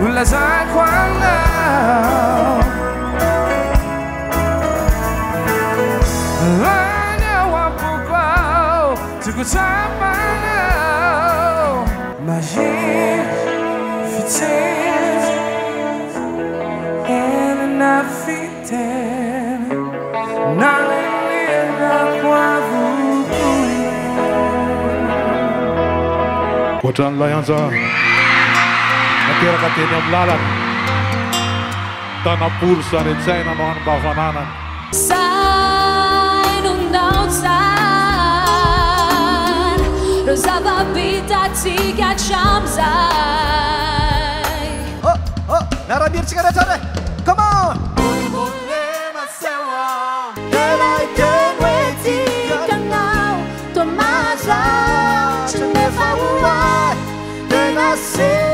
là dài khoảng nào anh yêu hoa phù quao từ cuộc sống nào mà chỉ vì thế em đã vì thế nàng liền đã qua vui Putrang layan sa natira ka tinyong lalat tanah pulsa ni tsay na mga bafananan Sai nung dautsan Rozava bita tiga chamzai Oh, narabir chikara chare. Come on. Girl, I can't wait to come now To my side To never why Then I see